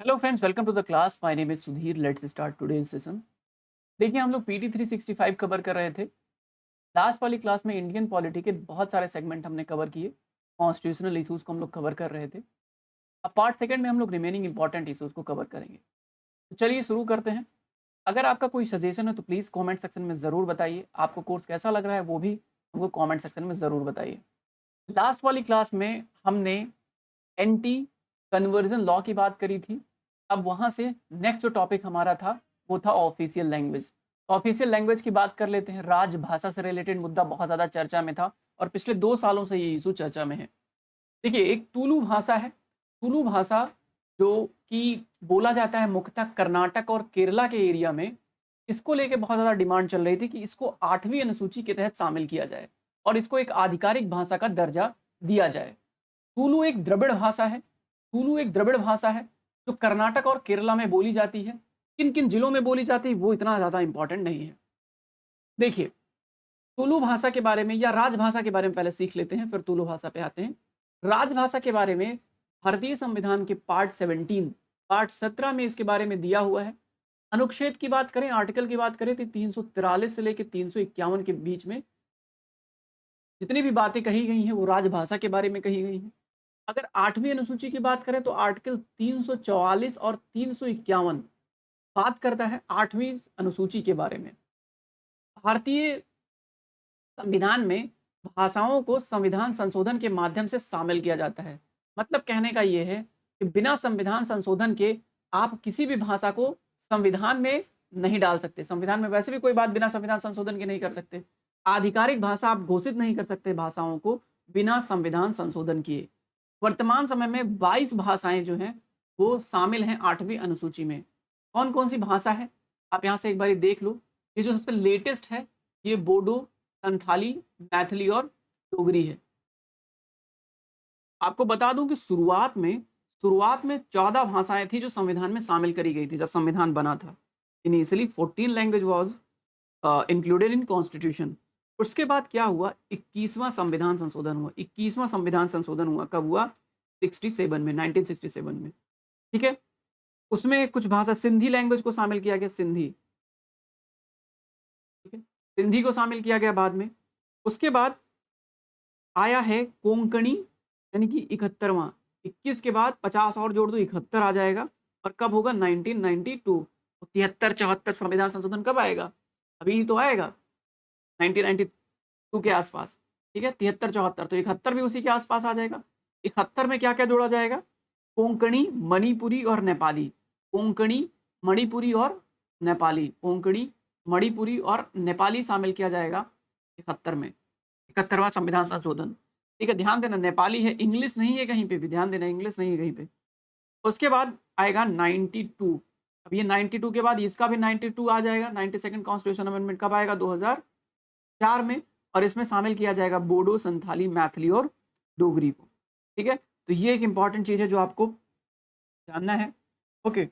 Hello friends, welcome to the class. My name is Sudhir. Let's start today's session. देखिए, हम लोग PT 365 cover कर रहे थे। लास्ट वाली क्लास में इंडियन पॉलिटी के बहुत सारे सेगमेंट हमने कवर किए। कॉन्स्टिट्यूशनल इश्यूज को हम लोग कवर कर रहे थे। अब पार्ट सेकंड में हम लोग रिमेनिंग इंपॉर्टेंट इश्यूज को कवर करेंगे। तो चलिए शुरू करते हैं। अगर आपका कोई सजेशन है तो प्लीज़ कमेंट सेक्शन में ज़रूर बताइए। आपको कोर्स कैसा लग रहा है वो भी हमको कमेंट सेक्शन में ज़रूर बताइए। लास्ट वाली क्लास में हमने एंटी कन्वर्जन लॉ की बात करी थी। अब वहाँ से नेक्स्ट जो टॉपिक हमारा था वो था ऑफिशियल लैंग्वेज। ऑफिशियल लैंग्वेज की बात कर लेते हैं। राजभाषा से रिलेटेड मुद्दा बहुत ज़्यादा चर्चा में था और पिछले 2 सालों से ये इशू चर्चा में है। देखिए, एक तुलु भाषा है। तुलु भाषा जो कि बोला जाता है मुख्यतः कर्नाटक और केरला के एरिया में। इसको लेके बहुत ज़्यादा डिमांड चल रही थी कि इसको 8वीं अनुसूची के तहत शामिल किया जाए और इसको एक आधिकारिक भाषा का दर्जा दिया जाए। तुलु एक द्रविड़ भाषा है। तुलु एक द्रविड़ भाषा है जो कर्नाटक और केरला में बोली जाती है। किन किन जिलों में बोली जाती है वो इतना ज़्यादा इंपॉर्टेंट नहीं है। देखिए, तुलु भाषा के बारे में या राजभाषा के बारे में पहले सीख लेते हैं, फिर तुलु भाषा पे आते हैं। राजभाषा के बारे में भारतीय संविधान के पार्ट 17 में इसके बारे में दिया हुआ है। अनुच्छेद की बात करें, आर्टिकल की बात करें तो 343 से लेकर 351 के बीच में जितनी भी बातें कही गई हैं वो राजभाषा के बारे में कही गई हैं। अगर 8वीं अनुसूची की बात करें तो आर्टिकल 344 और 351 बात करता है 8वीं अनुसूची के बारे में। भारतीय संविधान में भाषाओं को संविधान संशोधन के माध्यम से शामिल किया जाता है। मतलब कहने का ये है कि बिना संविधान संशोधन के आप किसी भी भाषा को संविधान में नहीं डाल सकते। संविधान में वैसे भी कोई बात बिना संविधान संशोधन के नहीं कर सकते। आधिकारिक भाषा आप घोषित नहीं कर सकते भाषाओं को बिना संविधान संशोधन किए। वर्तमान समय में 22 भाषाएं जो हैं वो शामिल हैं 8वीं अनुसूची में। कौन कौन सी भाषा है आप यहाँ से एक बार देख लो। ये जो सबसे लेटेस्ट है ये बोडो, संथाली, मैथिली और डोगरी है। आपको बता दूं कि शुरुआत में 14 भाषाएं थी जो संविधान में शामिल करी गई थी जब संविधान बना था। Initially 14 language was included in constitution. उसके बाद क्या हुआ, 21वां संविधान संशोधन हुआ। 21वां संविधान संशोधन हुआ कब हुआ? 67 में, 1967 में। ठीक है, उसमें कुछ भाषा सिंधी लैंग्वेज को शामिल किया गया। सिंधी, ठीक है, सिंधी को शामिल किया गया बाद में। उसके बाद आया है कोंकणी, यानी कि 71वां। 21 के बाद 50 और जोड़ दो, 71 आ जाएगा। और कब होगा? 1992। 73-74 संविधान संशोधन कब आएगा? अभी ही तो आएगा, 1992 के आसपास। ठीक है, 73-74 तो 71 भी उसी के आसपास आ जाएगा। 71 में क्या क्या जोड़ा जाएगा? कोंकणी, मणिपुरी और नेपाली। कोंकणी, मणिपुरी और नेपाली। कोंकणी, मणिपुरी और नेपाली शामिल किया जाएगा 71 में। 71वां संविधान संशोधन। ठीक है, ध्यान देना नेपाली है, इंग्लिश नहीं है कहीं पे भी। ध्यान देना, इंग्लिश नहीं है कहीं पे। उसके बाद आएगा 92। अब ये 92 के बाद इसका भी 92 आ जाएगा। 92nd कॉन्स्टिट्यूशन अमेंडमेंट कब आएगा? 2004 में। और इसमें शामिल किया जाएगा बोडो, संथाली, मैथिली और डोगरी को। ठीक है, तो ये एक इंपॉर्टेंट चीज है जो आपको जानना है। ओके,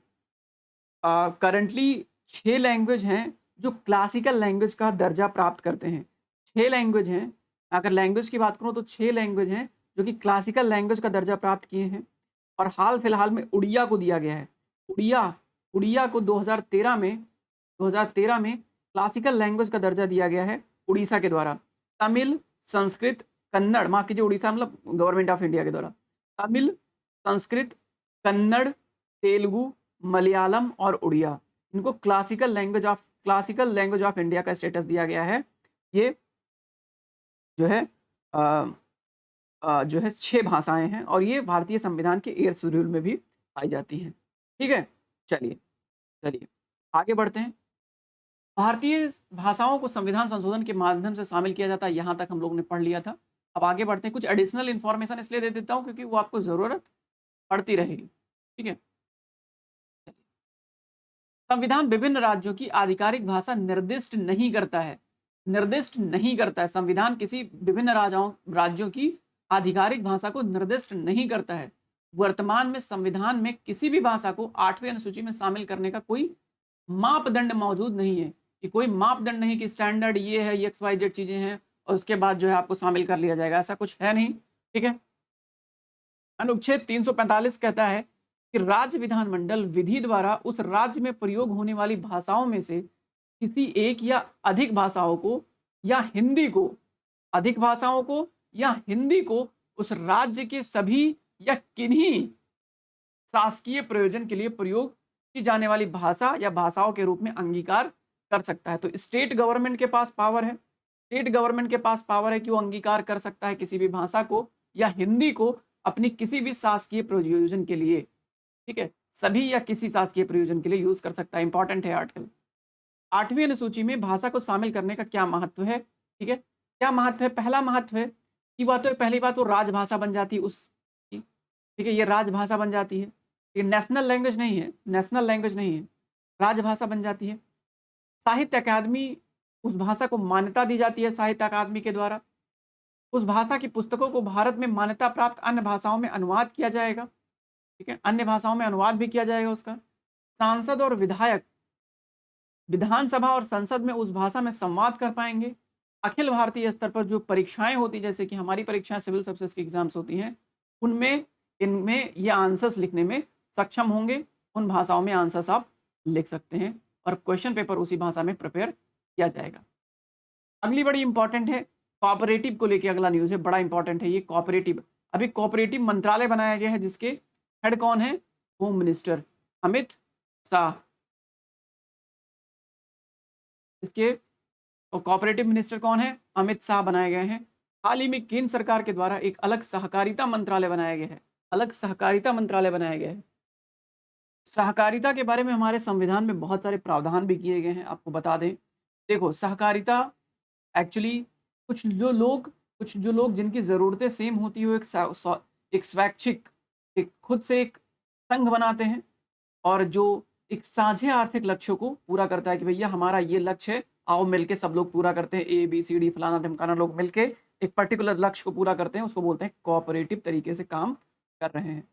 करंटली 6 लैंग्वेज हैं जो क्लासिकल लैंग्वेज का दर्जा प्राप्त करते हैं। 6 लैंग्वेज हैं। अगर लैंग्वेज की बात करूँ तो 6 लैंग्वेज हैं जो कि क्लासिकल लैंग्वेज का दर्जा प्राप्त किए हैं। और हाल फिलहाल में उड़िया को दिया गया है। उड़िया को 2013 में क्लासिकल लैंग्वेज का दर्जा दिया गया है उड़ीसा के द्वारा। तमिल, संस्कृत, कन्नड़, माफ कीजिए उड़ीसा मतलब गवर्नमेंट ऑफ इंडिया के द्वारा। तमिल, संस्कृत, कन्नड़, तेलुगु, मलयालम और उड़िया, इनको क्लासिकल लैंग्वेज ऑफ इंडिया का स्टेटस दिया गया है। ये जो है जो है 6 भाषाएं हैं और ये भारतीय संविधान के 8th शेड्यूल में भी पाई जाती हैं। ठीक है, चलिए चलिए आगे बढ़ते हैं। भारतीय भाषाओं को संविधान संशोधन के माध्यम से शामिल किया जाता है, यहाँ तक हम लोग ने पढ़ लिया था। अब आगे बढ़ते हैं। कुछ एडिशनल इन्फॉर्मेशन इसलिए दे देता हूँ क्योंकि वो आपको ज़रूरत पड़ती रहेगी। ठीक है, संविधान विभिन्न राज्यों की आधिकारिक भाषा निर्दिष्ट नहीं करता है। संविधान किसी विभिन्न राज्यों की आधिकारिक भाषा को निर्दिष्ट नहीं करता है। वर्तमान में संविधान में किसी भी भाषा को 8वीं अनुसूची में शामिल करने का कोई मापदंड मौजूद नहीं है। कि कोई मापदंड नहीं कि स्टैंडर्ड ये है, XYZ चीजें हैं और उसके बाद जो है आपको शामिल कर लिया जाएगा, ऐसा कुछ है नहीं। ठीक है, अनुच्छेद 345 कहता है कि राज्य विधानमंडल विधि द्वारा उस राज्य में प्रयोग होने वाली भाषाओं में से किसी एक या अधिक भाषाओं को या हिंदी को, अधिक भाषाओं को या हिंदी को उस राज्य के सभी या किन्हीं शासकीय प्रयोजन के लिए प्रयोग की जाने वाली भाषा या भाषाओं के रूप में अंगीकार कर सकता है। तो स्टेट गवर्नमेंट के पास पावर है, स्टेट गवर्नमेंट के पास पावर है कि वो अंगीकार कर सकता है किसी भी भाषा को या हिंदी को अपनी किसी भी शासकीय प्रयोजन के लिए, ठीक है, सभी या किसी शासकीय प्रयोजन के लिए यूज कर सकता है। इंपॉर्टेंट है आर्टिकल। 8वीं अनुसूची में भाषा को शामिल करने का क्या महत्व है, ठीक है, क्या महत्व है? पहला महत्व है कि वह तो पहली बात वो राजभाषा बन जाती है उस, ठीक है, ये राजभाषा बन जाती है, ये नेशनल लैंग्वेज नहीं है, नेशनल लैंग्वेज नहीं है, राजभाषा बन जाती है। साहित्य अकादमी, उस भाषा को मान्यता दी जाती है साहित्य अकादमी के द्वारा। उस भाषा की पुस्तकों को भारत में मान्यता प्राप्त अन्य भाषाओं में अनुवाद किया जाएगा, ठीक है, अन्य भाषाओं में अनुवाद भी किया जाएगा उसका। सांसद और विधायक विधानसभा और संसद में उस भाषा में संवाद कर पाएंगे। अखिल भारतीय स्तर पर जो परीक्षाएं होती, जैसे कि हमारी परीक्षाएं सिविल सर्विसेज की एग्जाम्स होती हैं, उनमें इनमें ये आंसर्स लिखने में सक्षम होंगे। उन भाषाओं में आंसर्स आप लिख सकते हैं और क्वेश्चन पेपर उसी भाषा में प्रिपेयर किया जाएगा। अगली बड़ी इंपॉर्टेंट है, कोऑपरेटिव को लेके अगला न्यूज़ है, बड़ा इंपॉर्टेंट है ये कोऑपरेटिव। अभी कोऑपरेटिव मंत्रालय बनाया गया है जिसके हेड कौन है? Home minister Amit Shah. इसके कोऑपरेटिव मिनिस्टर कौन है? अमित शाह बनाए गए हैं। हाल ही में केंद्र सरकार के द्वारा एक अलग सहकारिता मंत्रालय बनाया गया है, अलग सहकारिता मंत्रालय बनाया गया है। सहकारिता के बारे में हमारे संविधान में बहुत सारे प्रावधान भी किए गए हैं, आपको बता दें। देखो, सहकारिता एक्चुअली कुछ जो लोग जिनकी ज़रूरतें सेम होती है, एक स्वैच्छिक, एक खुद से एक संघ बनाते हैं और जो एक साझे आर्थिक लक्ष्यों को पूरा करता है कि भैया हमारा ये लक्ष्य है, आओ मिलके सब लोग पूरा करते हैं, ए बी सी डी फलाना ढिमकाना लोग मिलके एक पर्टिकुलर लक्ष्य को पूरा करते हैं, उसको बोलते हैं कोऑपरेटिव तरीके से काम कर रहे हैं।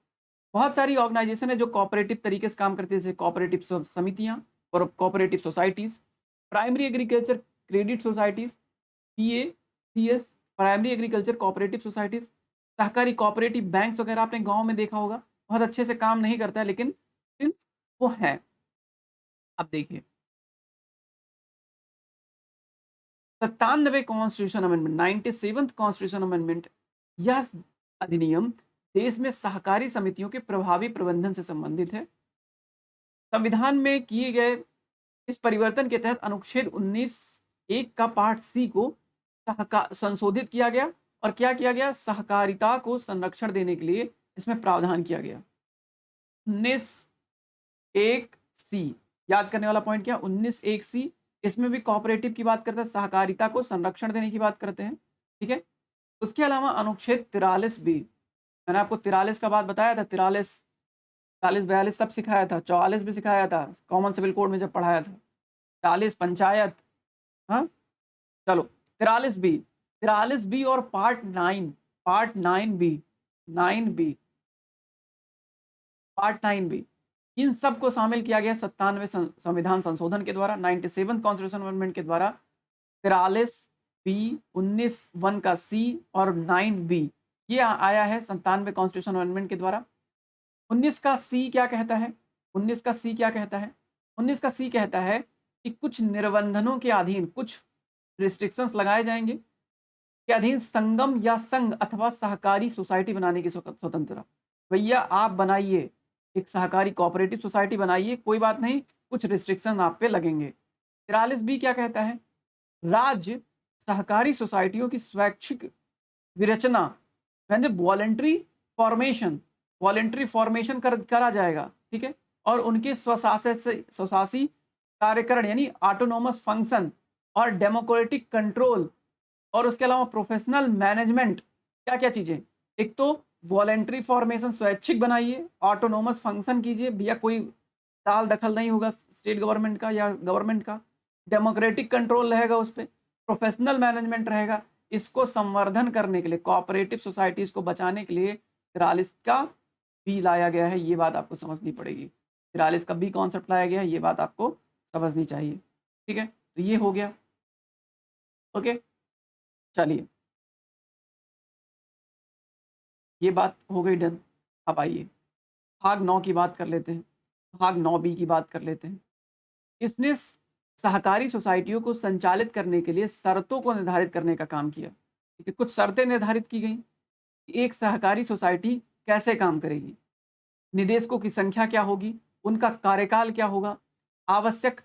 बहुत सारी ऑर्गेनाइजेशन है जो कोऑपरेटिव तरीके से काम करती है, जैसे कोऑपरेटिव समितियां और cooperative societies, primary agriculture credit societies, PACS, primary agriculture cooperative societies, सहकारी कोऑपरेटिव बैंक्स वगैरह आपने गांव में देखा होगा, बहुत अच्छे से काम नहीं करता है लेकिन वो है। अब देखिए 97वें constitution amendment, 97th constitution amendment, यह अधिनियम देश में सहकारी समितियों के प्रभावी प्रबंधन से संबंधित है। संविधान में किए गए इस परिवर्तन के तहत अनुच्छेद 19(1) का पार्ट सी को संशोधित किया गया और क्या किया गया? सहकारिता को संरक्षण देने के लिए इसमें प्रावधान किया गया। 19(1)(c), याद करने वाला पॉइंट क्या? 19(1)(c), इसमें भी कोऑपरेटिव की बात करते हैं, सहकारिता को संरक्षण देने की बात करते हैं, ठीक है। उसके अलावा अनुच्छेद 43 भी, मैंने आपको 43 का बात बताया था, 43, 40, 42 सब सिखाया था, 44 भी सिखाया था कॉमन सिविल कोड में जब पढ़ाया था, 40 पंचायत, हाँ चलो 43 बी और part 9, part 9 B, 9 B, part 9 B, इन सब को शामिल किया गया 97वें संविधान संशोधन के द्वारा, 97th कॉन्स्टिट्यूशन अमेंडमेंट के द्वारा। 43 बी, 19(1) का सी और 9 बी ये आया है 97वें कॉन्स्टिट्यूशन अमेंडमेंट के द्वारा। 19 का सी क्या कहता है? 19 का सी क्या कहता है? 19 का सी कहता है कि कुछ निर्बंधनों के अधीन, कुछ रिस्ट्रिक्शंस लगाए जाएंगे के अधीन संगम या संघ अथवा सहकारी सोसाइटी बनाने की स्वतंत्रता। भैया आप बनाइए एक सहकारी कोऑपरेटिव सोसाइटी बनाइए, कोई बात नहीं, कुछ रिस्ट्रिक्शन आप पे लगेंगे। 43 बी क्या कहता है? राज्य सहकारी सोसाइटियों की स्वैच्छिक विरचना, वॉलेंट्री फॉर्मेशन, वॉलेंट्री फॉर्मेशन करा जाएगा, ठीक है, और उनके स्वशासी कार्यकरण यानी ऑटोनोमस फंक्शन और डेमोक्रेटिक कंट्रोल, और उसके अलावा प्रोफेशनल मैनेजमेंट, क्या क्या चीजें? एक तो वॉलेंट्री फॉर्मेशन स्वैच्छिक बनाइए, ऑटोनोमस फंक्शन कीजिए, भैया कोई ताल दखल नहीं होगा स्टेट गवर्नमेंट का या गवर्नमेंट का, डेमोक्रेटिक कंट्रोल रहेगा उस पर, प्रोफेशनल मैनेजमेंट रहेगा। इसको संवर्धन करने के लिए, कोऑपरेटिव सोसाइटीज को बचाने के लिए 43 का बी लाया गया है, ये बात आपको समझनी पड़ेगी। 43 का बी कॉन्सेप्ट लाया गया है, ये बात आपको समझनी चाहिए, ठीक है। तो ये हो गया, ओके, चलिए ये बात हो गई डन। अब आइए भाग 9 की बात कर लेते हैं, भाग 9 बी की बात कर लेते हैं। इसने सहकारी सोसाइटियों को संचालित करने के लिए शर्तों को निर्धारित करने का काम किया। ठीक है, कुछ शर्तें निर्धारित की गई। एक सहकारी सोसाइटी कैसे काम करेगी, निदेशकों की संख्या क्या होगी, उनका कार्यकाल क्या होगा, आवश्यक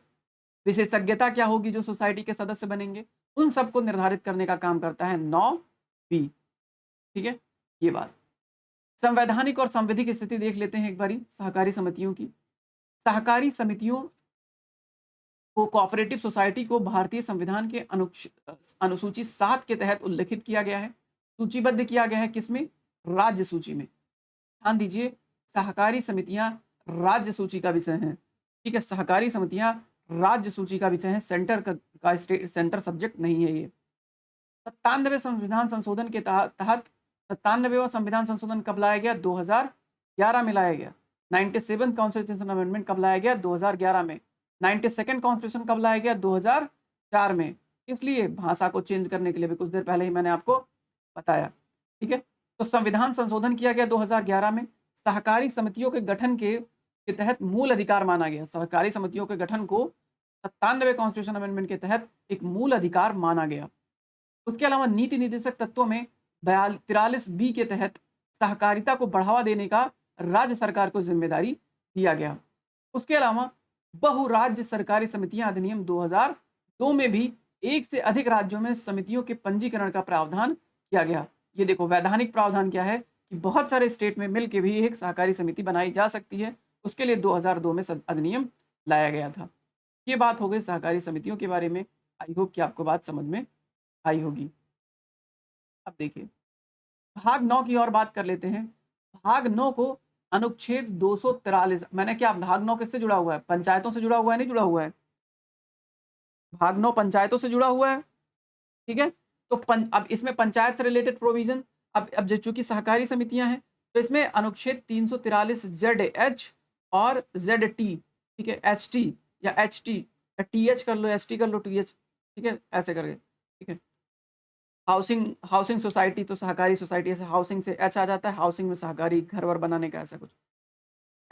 विशेषज्ञता क्या होगी जो सोसाइटी के सदस्य बनेंगे, उन सबको निर्धारित करने का काम करता है 9 बी। ठीक है, ये बात। संवैधानिक और संविधिक स्थिति देख लेते हैं एक बारी सहकारी समितियों की। सहकारी समितियों को कोऑपरेटिव सोसाइटी को भारतीय संविधान के अनुसूची 7 के तहत उल्लिखित किया गया है, सूचीबद्ध किया गया है किसमें, राज्य सूची में। ध्यान दीजिए, सहकारी समितियां राज्य सूची का विषय हैं। ठीक है, सहकारी समितियां राज्य सूची का विषय है, सेंटर सब्जेक्ट नहीं है ये। 97वें संविधान संशोधन के तहत 97वां संविधान संशोधन कब लाया गया, 2011 में लाया गया। 97 कॉन्स्टिट्यूशन अमेंडमेंट कब लाया गया, 2011 में। 92nd कॉन्स्टिट्यूशन कब लाया गया, 2004 में। इसलिए भाषा को चेंज करने के लिए भी कुछ देर पहले ही मैंने आपको बताया। ठीक है, तो संविधान संशोधन किया गया 2011 में। सहकारी समितियों के गठन के तहत मूल अधिकार माना गया। सहकारी समितियों के गठन को 97वें कॉन्स्टिट्यूशन अमेंडमेंट के तहत एक मूल अधिकार माना गया। उसके अलावा नीति निर्देशक तत्वों में 43B के तहत सहकारिता को बढ़ावा देने का राज्य सरकार को जिम्मेदारी दिया गया। उसके अलावा बहुराज्य सरकारी समितियां अधिनियम 2002 में भी एक से अधिक राज्यों में समितियों के पंजीकरण का प्रावधान किया गया। ये देखो, वैधानिक प्रावधान क्या है कि बहुत सारे स्टेट में मिलकर भी एक सहकारी समिति बनाई जा सकती है। उसके लिए 2002 में अधिनियम लाया गया था। ये बात हो गई सहकारी समितियों के बारे में। आई होप कि आपको बात समझ में आई होगी। अब देखिए, भाग 9 की और बात कर लेते हैं। भाग 9 को अनुच्छेद 243, मैंने क्या, भाग 9 किससे जुड़ा हुआ है, पंचायतों से जुड़ा हुआ है, नहीं जुड़ा हुआ है? भाग 9 पंचायतों से जुड़ा हुआ है। ठीक है, तो अब इसमें पंचायत से रिलेटेड प्रोविजन, अब चूंकि सहकारी समितियां हैं तो इसमें अनुच्छेद 343 ZH और ZT, ठीक है, HT या HT या TH कर लो, HT कर लो, TH, ठीक है, ऐसे करके। ठीक है, हाउसिंग सोसाइटी तो सहकारी सोसाइटी, ऐसे हाउसिंग से H आ जाता है, हाउसिंग में सहकारी घर वर बनाने का, ऐसा कुछ।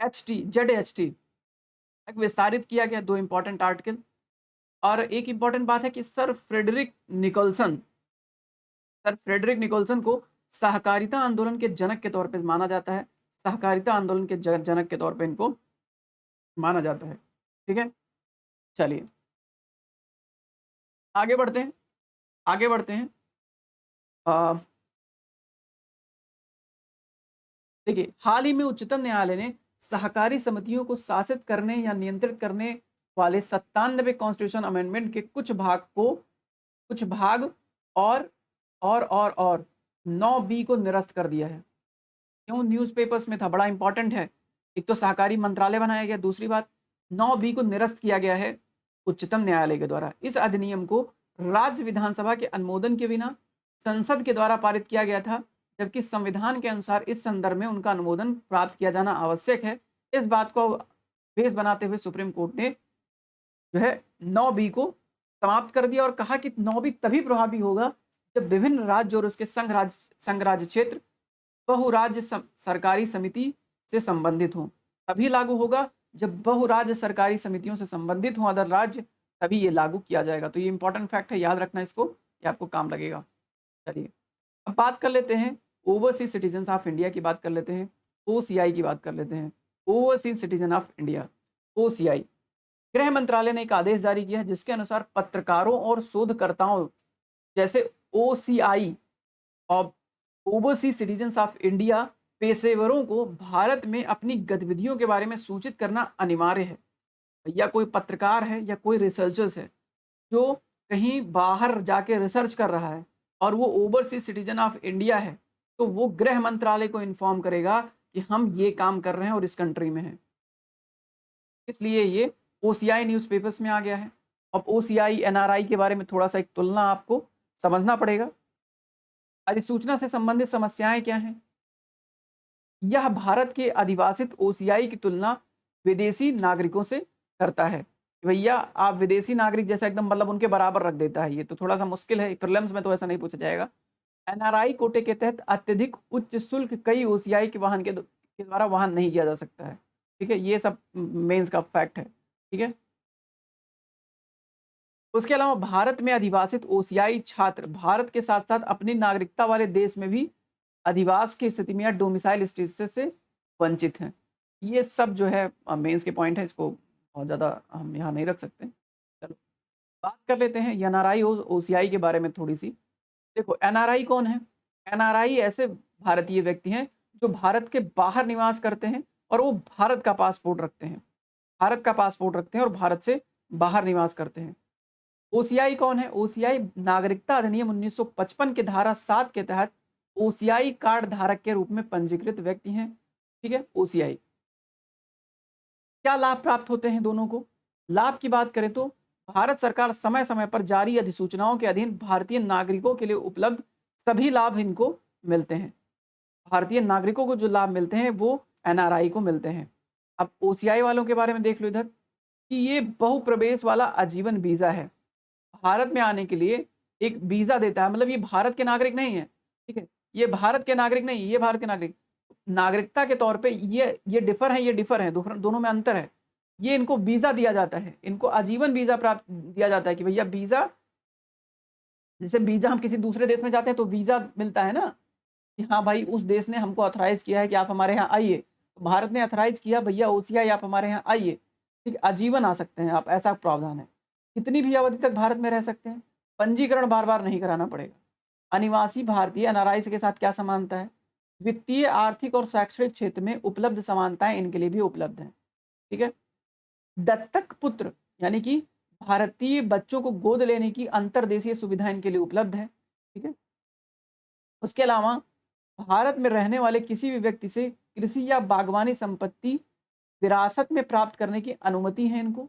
HT ZHT विस्तारित किया गया, 2 इंपॉर्टेंट आर्टिकल। और एक इंपॉर्टेंट बात है कि सर फ्रेडरिक निकोलसन को सहकारिता आंदोलन के जनक के तौर पे माना जाता है। सहकारिता आंदोलन के जनक के तौर पे इनको माना जाता है। ठीक है, चलिए आगे बढ़ते हैं। देखिए, हाल ही में उच्चतम न्यायालय ने सहकारी समितियों को शासित करने या नियंत्रित करने वाले 97वें कॉन्स्टिट्यूशन अमेंडमेंट के कुछ भाग और 9B को निरस्त कर दिया है। क्यों? न्यूज़पेपर्स में था, बड़ा इंपॉर्टेंट है। एक तो सहकारी मंत्रालय बनाया गया, दूसरी बात 9B को निरस्त किया गया है उच्चतम न्यायालय के द्वारा। इस अधिनियम को राज्य विधानसभा के अनुमोदन के बिना संसद के द्वारा पारित किया गया था, जबकि संविधान के अनुसार इस संदर्भ में उनका अनुमोदन प्राप्त किया जाना आवश्यक है। इस बात को बेस बनाते हुए सुप्रीम कोर्ट ने जो है 9B को समाप्त कर दिया और कहा कि 9B तभी प्रभावी होगा जब विभिन्न राज्य और उसके संघ राज्य क्षेत्र बहुराज्य सरकारी समिति से संबंधित हों। तभी लागू होगा जब बहुराज्य सरकारी समितियों से संबंधित हों अदर राज्य, तभी ये लागू किया जाएगा। तो ये इंपॉर्टेंट फैक्ट है, याद रखना इसको, ये आपको काम लगेगा। चलिए अब बात कर लेते हैं ओवरसीज सिटीजन ऑफ इंडिया की बात कर लेते हैं, OCI की बात कर लेते हैं। Overseas citizen of India, OCI। गृह मंत्रालय ने एक आदेश जारी किया है जिसके अनुसार पत्रकारों और शोधकर्ताओं जैसे OCI और ओवरसीज सिटीजन्स ऑफ इंडिया पेशेवरों को भारत में अपनी गतिविधियों के बारे में सूचित करना अनिवार्य है। या कोई पत्रकार है या कोई रिसर्चर्स है जो कहीं बाहर जाके रिसर्च कर रहा है और वो ओवरसीज सिटीजन ऑफ इंडिया है, तो वो गृह मंत्रालय को इन्फॉर्म करेगा कि हम ये काम कर रहे हैं और इस कंट्री में हैं। इसलिए ये OCI न्यूज़पेपर्स में आ गया है। अब OCI NRI के बारे में थोड़ा सा एक तुलना आपको समझना पड़ेगा। अधिसूचना से संबंधित समस्याएं क्या हैं? यह भारत के अधिवासित OCI की तुलना विदेशी नागरिकों से करता है। भैया आप विदेशी नागरिक जैसा एकदम मतलब उनके बराबर रख देता है, ये तो थोड़ा सा मुश्किल है, प्रीलिम्स में तो ऐसा नहीं पूछा जाएगा। NRI कोटे के तहत अत्यधिक उच्च शुल्क कई OCI के वाहन के के द्वारा वहाँ नहीं किया जा सकता है। ठीक है, ये सब मेंस का फैक्ट है। ठीक है, उसके अलावा भारत में अधिवासित ओसियाई छात्र भारत के साथ साथ अपनी नागरिकता वाले देश में भी अधिवास की स्थिति में या डोमिसाइल स्टेटस से वंचित हैं। ये सब जो है मेंस के पॉइंट है, इसको बहुत ज़्यादा हम यहाँ नहीं रख सकते। चलो बात कर लेते हैं एनआरआई और ओसीआई के बारे में थोड़ी सी। देखो एनआरआई कौन है? एनआरआई ऐसे भारतीय व्यक्ति हैं जो भारत के बाहर निवास करते हैं और वो भारत का पासपोर्ट रखते हैं, भारत का पासपोर्ट रखते हैं और भारत से बाहर निवास करते हैं। ओसीआई कौन है? ओसीआई नागरिकता अधिनियम 1955 के धारा 7 के तहत ओसीआई कार्ड धारक के रूप में पंजीकृत व्यक्ति हैं। ठीक है, ओसीआई क्या लाभ प्राप्त होते हैं दोनों को? लाभ की बात करें तो भारत सरकार समय समय पर जारी अधिसूचनाओं के अधीन भारतीय नागरिकों के लिए उपलब्ध सभी लाभ इनको मिलते हैं। भारतीय नागरिकों को जो लाभ मिलते हैं वो एनआरआई को मिलते हैं। अब ओसीआई वालों के बारे में देख लो इधर कि ये बहुप्रवेश वाला आजीवन वीजा है। भारत में आने के लिए एक वीजा देता है, मतलब ये भारत के नागरिक नहीं है। ठीक है, ये भारत के नागरिक नहीं, ये भारत के नागरिक नागरिकता के तौर पे ये डिफर है, ये डिफर है, दोनों में अंतर है। ये इनको वीजा दिया जाता है, इनको आजीवन वीजा प्राप्त दिया जाता है कि भैया वीजा, जैसे वीजा हम किसी दूसरे देश में जाते हैं तो वीजा मिलता है ना कि हाँ भाई उस देश ने हमको ऑथराइज किया है कि आप हमारे यहाँ आइए, तो भारत ने ऑथराइज किया भैया ओसीआई आप हमारे यहाँ आइए। ठीक, आजीवन आ सकते हैं आप, ऐसा प्रावधान है। कितनी भी अवधि तक भारत में रह सकते हैं, पंजीकरण बार बार नहीं कराना पड़ेगा। अनिवासी भारतीय एनआरआई के साथ क्या समानता है? वित्तीय, आर्थिक और शैक्षणिक क्षेत्र में उपलब्ध समानताएं इनके लिए भी उपलब्ध हैं। ठीक है, दत्तक पुत्र यानी कि भारतीय बच्चों को गोद लेने की अंतर्देशीय सुविधा इनके लिए उपलब्ध है। ठीक है, उसके अलावा भारत में रहने वाले किसी भी व्यक्ति से कृषि या बागवानी संपत्ति विरासत में प्राप्त करने की अनुमति है इनको।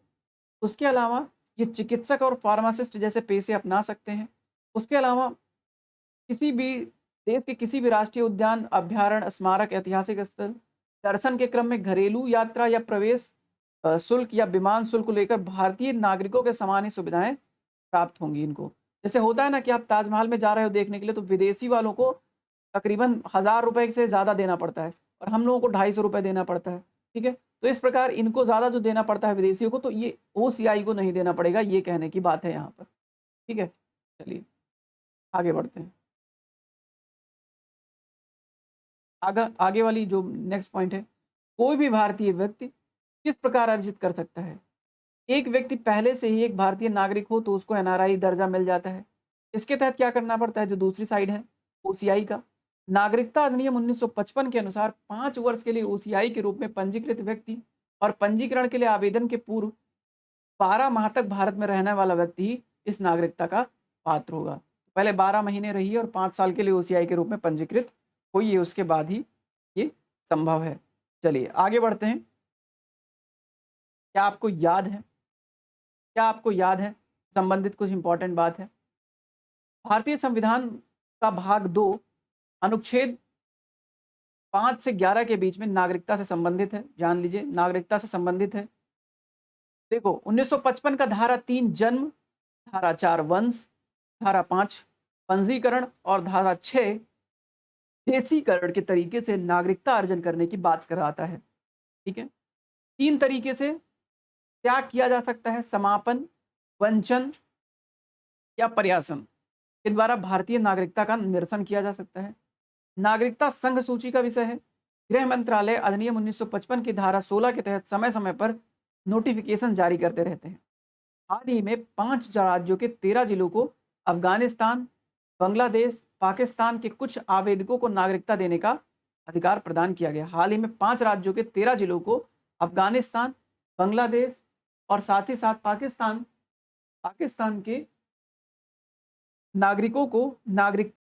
उसके अलावा ये चिकित्सक और फार्मासिस्ट जैसे पेशे अपना सकते हैं। उसके अलावा किसी भी देश के किसी भी राष्ट्रीय उद्यान, अभ्यारण्य, स्मारक, ऐतिहासिक स्थल दर्शन के क्रम में घरेलू यात्रा या प्रवेश शुल्क या विमान शुल्क को लेकर भारतीय नागरिकों के समान ही सुविधाएं प्राप्त होंगी इनको। जैसे होता है ना कि आप ताजमहल में जा रहे हो देखने के लिए, तो विदेशी वालों को तकरीबन 1000 रुपए से ज़्यादा देना पड़ता है और हम लोगों को 250 रुपये देना पड़ता है। ठीक है, तो इस प्रकार इनको ज़्यादा जो देना पड़ता है विदेशियों को, तो ये ओसीआई को नहीं देना पड़ेगा, ये कहने की बात है यहाँ पर। ठीक है, चलिए आगे बढ़ते हैं। आगे वाली जो नेक्स्ट पॉइंट है, कोई भी भारतीय व्यक्ति किस प्रकार अर्जित कर सकता है? एक व्यक्ति पहले से ही एक भारतीय नागरिक हो तो उसको एनआरआई दर्जा मिल जाता है। इसके तहत क्या करना पड़ता है? जो दूसरी साइड है ओसीआई का, नागरिकता अधिनियम 1955 के अनुसार 5 वर्ष के लिए ओसीआई के रूप में पंजीकृत व्यक्ति और पंजीकरण के लिए आवेदन के पूर्व 12 माह तक भारत में रहने वाला व्यक्ति ही इस नागरिकता का पात्र होगा। पहले 12 महीने रहिए और 5 साल के लिए ओसीआई के रूप में पंजीकृत होइए, उसके बाद ही ये संभव है। चलिए आगे बढ़ते हैं। क्या आपको याद है, क्या आपको याद है संबंधित कुछ इंपॉर्टेंट बात है? भारतीय संविधान का भाग 2 अनुच्छेद 5 से 11 के बीच में नागरिकता से संबंधित है। जान लीजिए, नागरिकता से संबंधित है। देखो 1955 का धारा 3 जन्म, धारा 4 वंश, धारा 5 पंजीकरण और धारा 6 देशीकरण के तरीके से नागरिकता अर्जन करने की बात कराता है। ठीक है, 3 तरीके से क्या किया जा सकता है? समापन, वंचन या प्रयासन के द्वारा भारतीय नागरिकता का निरसन किया जा सकता है। नागरिकता संघ सूची का विषय है। गृह मंत्रालय अधिनियम 1955 की धारा 16 के तहत समय समय पर नोटिफिकेशन जारी करते रहते हैं। हाल ही में 5 राज्यों के 13 जिलों को अफगानिस्तान, बांग्लादेश, पाकिस्तान के कुछ आवेदकों को नागरिकता देने का अधिकार प्रदान किया गया। हाल ही में 5 राज्यों के 13 जिलों को अफगानिस्तान, बांग्लादेश और साथ ही साथ पाकिस्तान के नागरिकों को नागरिक